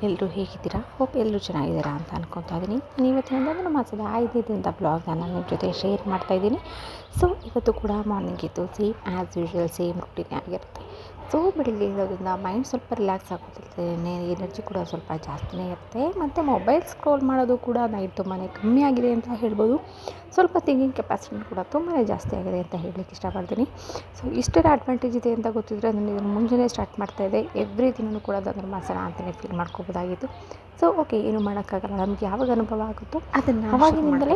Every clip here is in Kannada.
ಎಲ್ಲರೂ ಹೇಗಿದ್ದೀರಾ? ಹೋಪ್ ಎಲ್ಲರೂ ಚೆನ್ನಾಗಿದ್ದೀರಾ ಅಂತ ಅನ್ಕೊತಾ ಇದ್ದೀನಿ. ನಾನು ಇವತ್ತಿನ ಧನುರ್ಮಾಸದ 5ನೇ ದಿನದ ಬ್ಲಾಗ್ನ ನಾನು ನಿಮ್ಮ ಜೊತೆ ಶೇರ್ ಮಾಡ್ತಾಯಿದ್ದೀನಿ. ಸೊ ಇವತ್ತು ಕೂಡ ಮಾರ್ನಿಂಗ್ ಎದ್ದು same as usual same routine ಆಗಿರುತ್ತೆ. ಸೊ ಬೆಳಿಗ್ಗೆ ಇರೋದ್ರಿಂದ ಮೈಂಡ್ ಸ್ವಲ್ಪ ರಿಲ್ಯಾಕ್ಸ್ ಆಗೋದಿರುತ್ತೆ, ಎನರ್ಜಿ ಕೂಡ ಸ್ವಲ್ಪ ಜಾಸ್ತಿನೇ ಇರುತ್ತೆ. ಮತ್ತು ಮೊಬೈಲ್ ಸ್ಕ್ರೋಲ್ ಮಾಡೋದು ಕೂಡ ನೈಟ್ ತುಂಬಾ ಕಮ್ಮಿ ಆಗಿದೆ ಅಂತ ಹೇಳ್ಬೋದು. ಸ್ವಲ್ಪ ಥಿಂಕಿಂಗ್ ಕೆಪಾಸಿಟಿ ಕೂಡ ತುಂಬಾ ಜಾಸ್ತಿ ಆಗಿದೆ ಅಂತ ಹೇಳಲಿಕ್ಕೆ ಇಷ್ಟಪಡ್ತೀನಿ. ಸೊ ಇಷ್ಟರ ಅಡ್ವಾಂಟೇಜ್ ಇದೆ ಅಂತ ಗೊತ್ತಿದ್ದರೆ ನಾನು ಇದನ್ನು ಮುಂಜಾನೆ ಸ್ಟಾರ್ಟ್ ಮಾಡ್ತಾಯಿದ್ದೆ. ಎವ್ರಿ ದಿನವೂ ಕೂಡ ಧನುರ್ಮಾಸನ ಅಂತಲೇ ಫೀಲ್ ಮಾಡ್ಕೋಬೋದಾಗಿತ್ತು. ಸೊ ಓಕೆ, ಏನು ಮಾಡೋಕ್ಕಾಗಲ್ಲ, ನಮ್ಗೆ ಯಾವಾಗ ಅನುಭವ ಆಗುತ್ತೋ ಅದನ್ನು ಅವಾಗಿನಿಂದಲೇ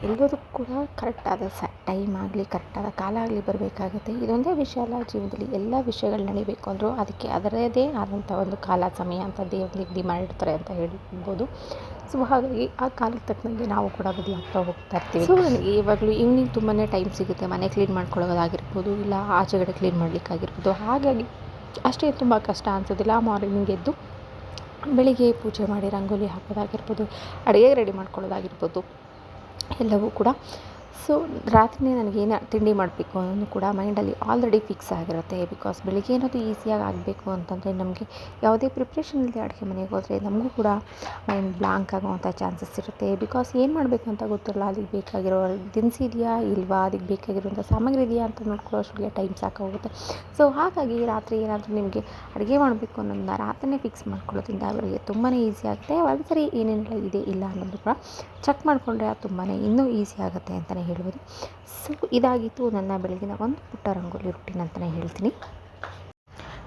ಎಲ್ಲದಕ್ಕೂ ಕೂಡ ಕರೆಕ್ಟಾದ ಟೈಮ್ ಆಗಲಿ ಕರೆಕ್ಟಾದ ಕಾಲ ಆಗಲಿ ಬರಬೇಕಾಗುತ್ತೆ. ಇದೊಂದೇ ವಿಷಯ ಅಲ್ಲ, ಜೀವನದಲ್ಲಿ ಎಲ್ಲ ವಿಷಯಗಳು ನಡಿಬೇಕು ಅಂದರೂ ಅದಕ್ಕೆ ಅದರದೇ ಆದಂಥ ಒಂದು ಕಾಲ ಸಮಯ ಅಂತ ದೇವ್ರು ನಿಗದಿ ಮಾಡಿರ್ತಾರೆ ಅಂತ ಹೇಳ್ಬೋದು. ಸೊ ಹಾಗಾಗಿ ಆ ಕಾಲಕ್ಕೆ ತಕ್ಕಂಗೆ ನಾವು ಕೂಡ ಬದಲಾಗ್ತಾ ಹೋಗ್ತಾ ಇರ್ತೀವಿ. ಸೊ ನನಗೆ ಇವಾಗಲೂ ಈವ್ನಿಂಗ್ ತುಂಬಾ ಟೈಮ್ ಸಿಗುತ್ತೆ, ಮನೆ ಕ್ಲೀನ್ ಮಾಡ್ಕೊಳ್ಳೋದಾಗಿರ್ಬೋದು, ಇಲ್ಲ ಆಚೆಗಡೆ ಕ್ಲೀನ್ ಮಾಡಲಿಕ್ಕಾಗಿರ್ಬೋದು. ಹಾಗಾಗಿ ಅಷ್ಟೇ ತುಂಬ ಕಷ್ಟ ಅನಿಸೋದಿಲ್ಲ. ಮಾರ್ನಿಂಗ್ ಎದ್ದು ಬೆಳಿಗ್ಗೆ ಪೂಜೆ ಮಾಡಿ ರಂಗೋಲಿ ಹಾಕೋದಾಗಿರ್ಬೋದು, ಅಡುಗೆ ರೆಡಿ ಮಾಡ್ಕೊಳ್ಳೋದಾಗಿರ್ಬೋದು, ಎಲ್ಲವೂ ಕೂಡ. ಸೊ ರಾತ್ರಿಯೇ ನನಗೇನು ತಿಂಡಿ ಮಾಡಬೇಕು ಅನ್ನೋದು ಕೂಡ ಮೈಂಡಲ್ಲಿ ಆಲ್ರೆಡಿ ಫಿಕ್ಸ್ ಆಗಿರುತ್ತೆ. ಬಿಕಾಸ್ ಬೆಳಿಗ್ಗೆ ಏನಾದರೂ ಈಸಿಯಾಗಿ ಆಗಬೇಕು ಅಂತಂದರೆ ನಮಗೆ ಯಾವುದೇ ಪ್ರಿಪ್ರೇಷನ್ ಇಲ್ಲದೆ ಅಡುಗೆ ಮನೆಗೆ ಹೋದರೆ ನಮಗೂ ಕೂಡ ಮೈಂಡ್ ಬ್ಲಾಂಕ್ ಆಗುವಂಥ ಚಾನ್ಸಸ್ ಇರುತ್ತೆ. ಬಿಕಾಸ್ ಏನು ಮಾಡಬೇಕು ಅಂತ ಗೊತ್ತಿರಲ್ಲ, ಅದಕ್ಕೆ ಬೇಕಾಗಿರೋ ದಿನಸಿ ಇದೆಯಾ ಇಲ್ವಾ, ಅದಕ್ಕೆ ಬೇಕಾಗಿರುವಂಥ ಸಾಮಗ್ರಿ ಇದೆಯಾ ಅಂತ ನೋಡ್ಕೊಳ್ಳೋಷ್ಟಿಗೆ ಟೈಮ್ ಸಾಕಾಗುತ್ತೆ. ಸೊ ಹಾಗಾಗಿ ರಾತ್ರಿ ಏನಾದರೂ ನಿಮಗೆ ಅಡುಗೆ ಮಾಡಬೇಕು ಅನ್ನೋದನ್ನ ರಾತ್ರಿಯೇ ಫಿಕ್ಸ್ ಮಾಡ್ಕೊಳ್ಳೋದ್ರಿಂದ ಅವರಿಗೆ ತುಂಬಾ ಈಸಿ ಆಗುತ್ತೆ. ಒಂದು ಸರಿ ಏನೇನೆಲ್ಲ ಇದೆ ಇಲ್ಲ ಅನ್ನೋದು ಕೂಡ ಚೆಕ್ ಮಾಡಿಕೊಂಡ್ರೆ ಅದು ತುಂಬಾ ಇನ್ನೂ ಈಸಿ ಆಗುತ್ತೆ ಅಂತಲೇ ಹೇಳ್ಬೋದು. ಸೊ ಇದಾಗಿತ್ತು ನನ್ನ ಬೆಳಗಿನ ಒಂದು ಪುಟ್ಟ ರಂಗೋಲಿ ರೂಟೀನ್ ಅಂತಲೇ ಹೇಳ್ತೀನಿ.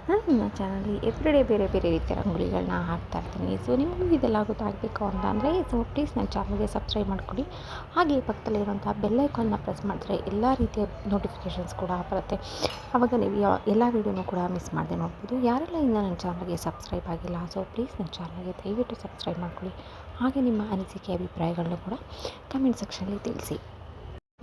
ನಾನು ನನ್ನ ಚಾನಲಲ್ಲಿ ಎವ್ರಿಡೇ ಬೇರೆ ಬೇರೆ ರೀತಿಯ ರಂಗೋಲಿಗಳನ್ನ ಹಾಕ್ತಾಯಿರ್ತೀನಿ. ಸೊ ನಿಮಗೂ ಇದೆಲ್ಲ ಗೊತ್ತಾಗಬೇಕು ಅಂತ ಅಂದರೆ ಸೊ ಪ್ಲೀಸ್ ನನ್ನ ಚಾನಲ್ಗೆ ಸಬ್ಸ್ಕ್ರೈಬ್ ಮಾಡಿಕೊಡಿ. ಹಾಗೆ ಪಕ್ಕದಲ್ಲಿರುವಂಥ ಬೆಲ್ ಐಕಾನ್ನ ಪ್ರೆಸ್ ಮಾಡಿದ್ರೆ ಎಲ್ಲ ರೀತಿಯ ನೋಟಿಫಿಕೇಷನ್ಸ್ ಕೂಡ ಬರುತ್ತೆ. ಆವಾಗ ನೀವು ಎಲ್ಲ ವೀಡಿಯೋನೂ ಕೂಡ ಮಿಸ್ ಮಾಡದೆ ನೋಡ್ಬೋದು. ಯಾರೆಲ್ಲ ಇನ್ನು ನನ್ನ ಚಾನಲ್ಗೆ ಸಬ್ಸ್ಕ್ರೈಬ್ ಆಗಿಲ್ಲ, ಸೊ ಪ್ಲೀಸ್ ನನ್ನ ಚಾನಲ್ಗೆ ದಯವಿಟ್ಟು ಸಬ್ಸ್ಕ್ರೈಬ್ ಮಾಡ್ಕೊಳ್ಳಿ. ಹಾಗೆ ನಿಮ್ಮ ಅನಿಸಿಕೆ ಅಭಿಪ್ರಾಯಗಳನ್ನೂ ಕೂಡ ಕಮೆಂಟ್ ಸೆಕ್ಷನಲ್ಲಿ ತಿಳಿಸಿ.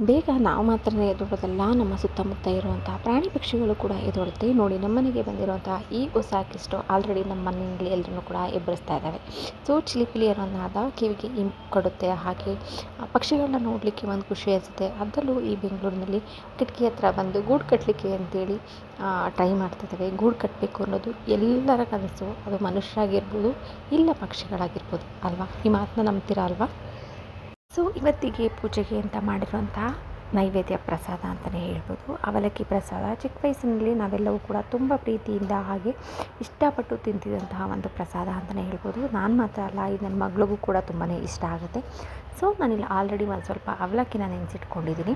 ಬೇಗ ನಾವು ಮಾತ್ರನೇ ಎದುರೋದಲ್ಲ, ನಮ್ಮ ಸುತ್ತಮುತ್ತ ಇರುವಂಥ ಪ್ರಾಣಿ ಪಕ್ಷಿಗಳು ಕೂಡ ಎದುರುತ್ತೆ. ನೋಡಿ, ನಮ್ಮನೆಗೆ ಬಂದಿರುವಂಥ ಈ ಹೊಸ ಕಿಷ್ಟು ಆಲ್ರೆಡಿ ನಮ್ಮ ಮನೆಯಲ್ಲಿ ಎಲ್ಲರೂ ಕೂಡ ಎಬ್ಬರಿಸ್ತಾ ಇದ್ದಾವೆ. ಸೊ ಚಿಲಿಪಿಲಿ ಅನ್ನೋದಾದ ಕಿವಿಗೆ ಕೊಡುತ್ತೆ. ಹಾಗೆ ಪಕ್ಷಿಗಳನ್ನ ನೋಡಲಿಕ್ಕೆ ಒಂದು ಖುಷಿ ಅನಿಸುತ್ತೆ. ಅದರಲ್ಲೂ ಈ ಬೆಂಗಳೂರಿನಲ್ಲಿ ಕಿಟಕಿ ಹತ್ರ ಬಂದು ಗೂಡು ಕಟ್ಟಲಿಕ್ಕೆ ಅಂತೇಳಿ ಟ್ರೈ ಮಾಡ್ತಿದ್ದಾವೆ. ಗೂಡು ಕಟ್ಟಬೇಕು ಅನ್ನೋದು ಎಲ್ಲರ ಕನಸು. ಅದು ಮನುಷ್ಯರಾಗಿರ್ಬೋದು ಇಲ್ಲ ಪಕ್ಷಿಗಳಾಗಿರ್ಬೋದು ಅಲ್ವಾ. ಈ ಮಾತನ್ನ ನಂಬ್ತೀರಾ ಅಲ್ವಾ. ಸೊ ಇವತ್ತಿಗೆ ಪೂಜೆಗೆ ಅಂತ ಮಾಡಿರುವಂಥ ನೈವೇದ್ಯ ಪ್ರಸಾದ ಅಂತಲೇ ಹೇಳ್ಬೋದು. ಅವಲಕ್ಕಿ ಪ್ರಸಾದ. ಚಿಕ್ಕ ವಯಸ್ಸಿನಲ್ಲಿ ನಾವೆಲ್ಲವೂ ಕೂಡ ತುಂಬ ಪ್ರೀತಿಯಿಂದ ಹಾಗೆ ಇಷ್ಟಪಟ್ಟು ತಿಂತಿದ್ದಂತಹ ಒಂದು ಪ್ರಸಾದ ಅಂತಲೇ ಹೇಳ್ಬೋದು. ನಾನು ಮಾತ್ರ ಅಲ್ಲ, ಇದು ನನ್ನ ಮಗಳಿಗೂ ಕೂಡ ತುಂಬಾ ಇಷ್ಟ ಆಗುತ್ತೆ. ಸೊ ನಾನಿಲ್ಲಿ ಆಲ್ರೆಡಿ ಒಂದು ಸ್ವಲ್ಪ ಅವಲಕ್ಕಿನ ನೆನೆಸಿಟ್ಕೊಂಡಿದ್ದೀನಿ.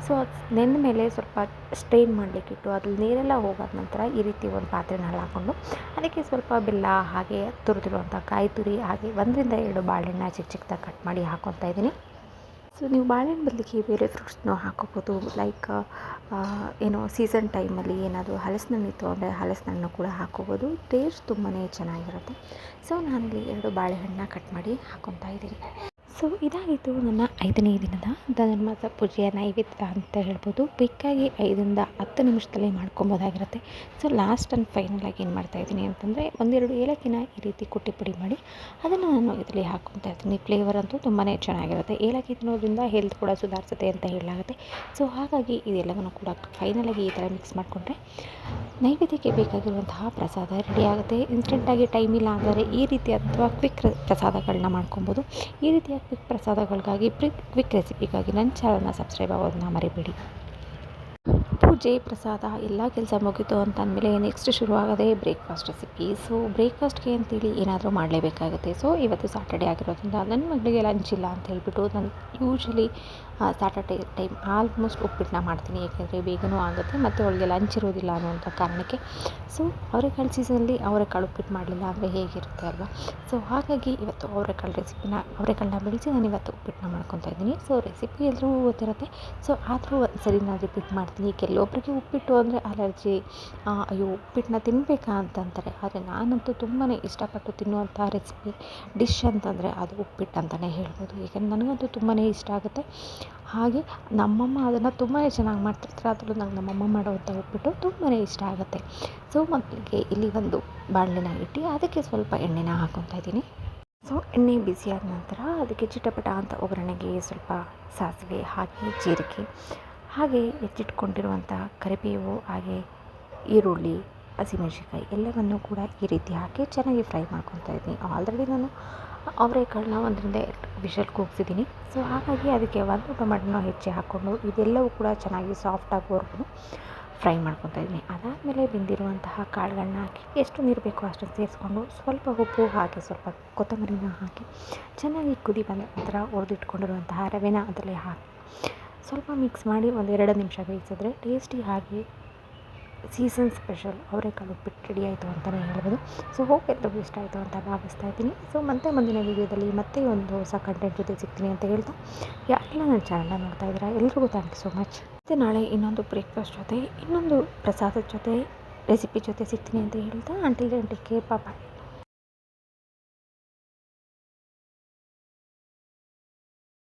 ಸೊ ನೆಂದ ಮೇಲೆ ಸ್ವಲ್ಪ ಸ್ಟ್ರೈನ್ ಮಾಡಲಿಕ್ಕಿಟ್ಟು ಅದ್ರಲ್ಲಿ ನೀರೆಲ್ಲ ಹೋಗಾದ ನಂತರ ಈ ರೀತಿ ಒಂದು ಪಾತ್ರೆನಲ್ಲಿ ಹಾಕ್ಕೊಂಡು ಅದಕ್ಕೆ ಸ್ವಲ್ಪ ಬೆಲ್ಲ ಹಾಗೆ ತುರಿದಿರುವಂಥ ಕಾಯಿ ತುರಿ ಹಾಗೆ 1-2 ಬಾಳೆಹಣ್ಣ ಚಿಕ್ಕ ಚಿಕ್ಕದಾಗಿ ಕಟ್ ಮಾಡಿ ಹಾಕ್ಕೊತಾ ಇದ್ದೀನಿ. ಸೊ ನೀವು ಬಾಳೆಹಣ್ಣು ಬದಲಿಗೆ ಬೇರೆ ಫ್ರೂಟ್ಸ್ನೂ ಹಾಕೋಬೋದು. ಲೈಕ್ ಏನೋ ಸೀಸನ್ ಟೈಮಲ್ಲಿ ಏನಾದರೂ ಹಲಸಿನಣ್ಣು ಇತ್ತು ಅಂದರೆ ಹಲಸಿನಣ್ಣು ಕೂಡ ಹಾಕೋಬೋದು. ಟೇಸ್ಟ್ ತುಂಬಾ ಚೆನ್ನಾಗಿರುತ್ತೆ. ಸೊ ನಾನಿಲ್ಲಿ 2 ಬಾಳೆಹಣ್ಣನ್ನ ಕಟ್ ಮಾಡಿ ಹಾಕ್ಕೊತಾ ಇದ್ದೀನಿ. ಸೊ ಇದಾಗಿತ್ತು ನನ್ನ 5ನೇ ದಿನದ ಧನುರ್ಮಾಸ ಪೂಜೆಯ ನೈವೇದ್ಯ ಅಂತ ಹೇಳ್ಬೋದು. ಕ್ವಿಕ್ಕಾಗಿ 5-10 ನಿಮಿಷದಲ್ಲೇ ಮಾಡ್ಕೊಬೋದಾಗಿರುತ್ತೆ. ಸೊ ಲಾಸ್ಟ್ ಆ್ಯಂಡ್ ಫೈನಲಾಗಿ ಏನು ಮಾಡ್ತಾಯಿದ್ದೀನಿ ಅಂತಂದರೆ 1-2 ಏಲಕ್ಕಿನ ಈ ರೀತಿ ಕುಟ್ಟಿ ಪುಡಿ ಮಾಡಿ ಅದನ್ನು ನಾನು ಇದರಲ್ಲಿ ಹಾಕ್ಕೊತಾ ಇದ್ದೀನಿ. ಫ್ಲೇವರ್ ಅಂತೂ ತುಂಬಾ ಚೆನ್ನಾಗಿರುತ್ತೆ. ಏಲಕ್ಕಿ ತಿನ್ನೋದ್ರಿಂದ ಹೆಲ್ತ್ ಕೂಡ ಸುಧಾರಿಸುತ್ತೆ ಅಂತ ಹೇಳಲಾಗುತ್ತೆ. ಸೊ ಹಾಗಾಗಿ ಇದೆಲ್ಲವನ್ನು ಕೂಡ ಫೈನಲಾಗಿ ಈ ಥರ ಮಿಕ್ಸ್ ಮಾಡಿಕೊಂಡ್ರೆ ನೈವೇದ್ಯಕ್ಕೆ ಬೇಕಾಗಿರುವಂತಹ ಪ್ರಸಾದ ರೆಡಿ ಆಗುತ್ತೆ. ಇನ್ಸ್ಟೆಂಟಾಗಿ ಟೈಮ್ ಇಲ್ಲ ಅಂದರೆ ಈ ರೀತಿ ಅಥವಾ ಕ್ವಿಕ್ ಪ್ರಸಾದಗಳನ್ನ ಮಾಡ್ಕೊಬೋದು. ಈ ರೀತಿಯ ಕ್ವಿಕ್ ಪ್ರಸಾದಗಳಿಗಾಗಿ ಕ್ವಿಕ್ ರೆಸಿಪಿಗಾಗಿ ನನ್ನ ಚಾನಲ್ನ ಸಬ್ಸ್ಕ್ರೈಬ್ ಆಗೋದನ್ನ ಮರಿಬೇಡಿ. ಪೂಜೆ ಪ್ರಸಾದ ಎಲ್ಲ ಕೆಲಸ ಮುಗಿತು ಅಂತಂದಮೇಲೆ ನೆಕ್ಸ್ಟ್ ಶುರುವಾಗೋದೇ ಬ್ರೇಕ್ಫಾಸ್ಟ್ ರೆಸಿಪಿ. ಸೊ ಬ್ರೇಕ್ಫಾಸ್ಟ್ಗೆ ಅಂತೇಳಿ ಏನಾದರೂ ಮಾಡಲೇಬೇಕಾಗುತ್ತೆ. ಸೊ ಇವತ್ತು ಸಾಟರ್ಡೆ ಆಗಿರೋದ್ರಿಂದ ನನ್ನ ಮಗಳಿಗೆ ಲಂಚ್ ಇಲ್ಲ ಅಂತ ಹೇಳ್ಬಿಟ್ಟು ನಾನು ಯೂಶ್ವಲಿ ಸಾಟರ್ಡೆ ಟೈಮ್ ಆಲ್ಮೋಸ್ಟ್ ಉಪ್ಪಿಟ್ಟನ್ನ ಮಾಡ್ತೀನಿ. ಏಕೆಂದರೆ ಬೇಗನೂ ಆಗುತ್ತೆ ಮತ್ತು ಅವಳಿಗೆ ಲಂಚ್ ಇರೋದಿಲ್ಲ ಅನ್ನುವಂಥ ಕಾರಣಕ್ಕೆ. ಸೊ ಅವರೆಕಾಳು ಸೀಸನಲ್ಲಿ ಅವರೆಕಾಳು ಉಪ್ಪಿಟ್ಟು ಮಾಡಲಿಲ್ಲ ಅಂದರೆ ಹೇಗಿರುತ್ತೆ ಅಲ್ವಾ. ಸೊ ಹಾಗಾಗಿ ಇವತ್ತು ಅವರೆಕಾಳನ್ನ ಬೆಳೆಸಿ ನಾನು ಇವತ್ತು ಉಪ್ಪಿಟ್ಟನ್ನ ಮಾಡ್ಕೊತಾ ಇದ್ದೀನಿ. ಸೊ ರೆಸಿಪಿ ಎಲ್ಲರೂ ಗೊತ್ತಿರುತ್ತೆ. ಸೊ ಆದರೂ ಒಂದು ಸರಿ ನಾನು ರಿಪೀಟ್ ಮಾಡ್ತೀನಿ. ಕೆಲವೊಬ್ಬರಿಗೆ ಉಪ್ಪಿಟ್ಟು ಅಂದರೆ ಅಲರ್ಜಿ, ಅಯ್ಯೋ ಉಪ್ಪಿಟ್ಟನ್ನ ತಿನ್ನಬೇಕಾ ಅಂತಂತಾರೆ. ಆದರೆ ನಾನಂತೂ ತುಂಬಾ ಇಷ್ಟಪಟ್ಟು ತಿನ್ನುವಂಥ ರೆಸಿಪಿ ಡಿಶ್ ಅಂತಂದರೆ ಅದು ಉಪ್ಪಿಟ್ಟು ಅಂತಲೇ ಹೇಳ್ಬೋದು. ಏಕೆಂದರೆ ನನಗಂತೂ ತುಂಬಾ ಇಷ್ಟ ಆಗುತ್ತೆ. ಹಾಗೆ ನಮ್ಮಮ್ಮ ಅದನ್ನು ತುಂಬಾ ಚೆನ್ನಾಗಿ ಮಾಡ್ತಿರ್ತಾರೆ. ಅದರಲ್ಲೂ ನಂಗೆ ನಮ್ಮಮ್ಮ ಮಾಡೋವಂಥ ಉಪ್ಪಿಟ್ಟು ತುಂಬಾ ಇಷ್ಟ ಆಗುತ್ತೆ. ಸೊ ಮಕ್ಕಳಿಗೆ ಇಲ್ಲಿ ಒಂದು ಬಾಣಲೆನ ಇಟ್ಟು ಅದಕ್ಕೆ ಸ್ವಲ್ಪ ಎಣ್ಣೆನ ಹಾಕ್ಕೊತಾ ಇದ್ದೀನಿ. ಸೊ ಎಣ್ಣೆ ಬಿಸಿಯಾದ ನಂತರ ಅದಕ್ಕೆ ಚಿಟಪಟ ಅಂತ ಒಗ್ಗರಣೆಗೆ ಸ್ವಲ್ಪ ಸಾಸಿವೆ ಹಾಗೆ ಜೀರಿಗೆ ಹಾಗೆ ಹೆಚ್ಚಿಟ್ಕೊಂಡಿರುವಂಥ ಕರಿಬೇವು ಹಾಗೆ ಈರುಳ್ಳಿ ಹಸಿಮೆಣಸಿನ್ಕಾಯಿ ಎಲ್ಲವನ್ನು ಕೂಡ ಈ ರೀತಿ ಹಾಕಿ ಚೆನ್ನಾಗಿ ಫ್ರೈ ಮಾಡ್ಕೊತಾ ಇದ್ದೀನಿ. ಆಲ್ರೆಡಿ ನಾನು ಅವರೆಕಾಳನ್ನ 1ರಿಂದ 2 ವಿಷಲ್ ಕೂಗಿಸಿದ್ದೀನಿ. ಸೊ ಹಾಗಾಗಿ ಅದಕ್ಕೆ 1 ಟೊಮೆಟೊನ ಹೆಚ್ಚಿ ಹಾಕ್ಕೊಂಡು ಇದೆಲ್ಲವೂ ಕೂಡ ಚೆನ್ನಾಗಿ ಸಾಫ್ಟ್ ಆಗೋವರೆಗೂ ಫ್ರೈ ಮಾಡ್ಕೊತಾ ಇದ್ದೀನಿ. ಅದಾದಮೇಲೆ ಬೆಂದಿರುವಂತಹ ಕಾಳುಗಳನ್ನ ಹಾಕಿ ಎಷ್ಟು ನೀರು ಬೇಕೋ ಅಷ್ಟನ್ನು ಸೇರಿಸ್ಕೊಂಡು ಸ್ವಲ್ಪ ಉಪ್ಪು ಹಾಕಿ ಸ್ವಲ್ಪ ಕೊತ್ತಂಬರಿನ ಹಾಕಿ ಚೆನ್ನಾಗಿ ಕುದಿ ಬಂದ ನಂತರ ಹುರಿದಿಟ್ಕೊಂಡಿರುವಂತಹ ರವೆನ ಅದರಲ್ಲಿ ಹಾಕಿ ಸ್ವಲ್ಪ ಮಿಕ್ಸ್ ಮಾಡಿ 1-2 ನಿಮಿಷ ಬೇಯಿಸಿದ್ರೆ ಟೇಸ್ಟಿ ಹಾಗೆ ಸೀಸನ್ ಸ್ಪೆಷಲ್ ಅವರೆಕಾಳು ಉಪ್ಪಿಟ್ಟು ರೆಡಿ ಆಯಿತು ಅಂತಲೇ ಹೇಳ್ಬೋದು. ಸೊ ಹೋಪ್ ಎಲ್ರಿಗೂ ಇಷ್ಟ ಆಯಿತು ಅಂತ ಭಾವಿಸ್ತಾ ಇದ್ದೀನಿ. ಸೊ ಮತ್ತೆ ಮುಂದಿನ ವೀಡಿಯೋದಲ್ಲಿ ಮತ್ತೆ ಒಂದು ಹೊಸ ಕಂಟೆಂಟ್ ಜೊತೆ ಸಿಗ್ತೀನಿ ಅಂತ ಹೇಳ್ತಾ, ಯಾರೆಲ್ಲ ನನ್ನ ಚಾನಲ್ನ ನೋಡ್ತಾ ಇದ್ದೀರಾ ಎಲ್ರಿಗೂ ಥ್ಯಾಂಕ್ ಯು ಸೊ ಮಚ್. ಮತ್ತು ನಾಳೆ ಇನ್ನೊಂದು ಬ್ರೇಕ್ಫಾಸ್ಟ್ ಜೊತೆ ಇನ್ನೊಂದು ಪ್ರಸಾದದ ಜೊತೆ ರೆಸಿಪಿ ಜೊತೆ ಸಿಗ್ತೀನಿ ಅಂತ ಹೇಳ್ತಾ, ಅಂಟಿಲ್ ದೆನ್ ಟೇಕ್ ಕೇರ್, ಬಾಯ್.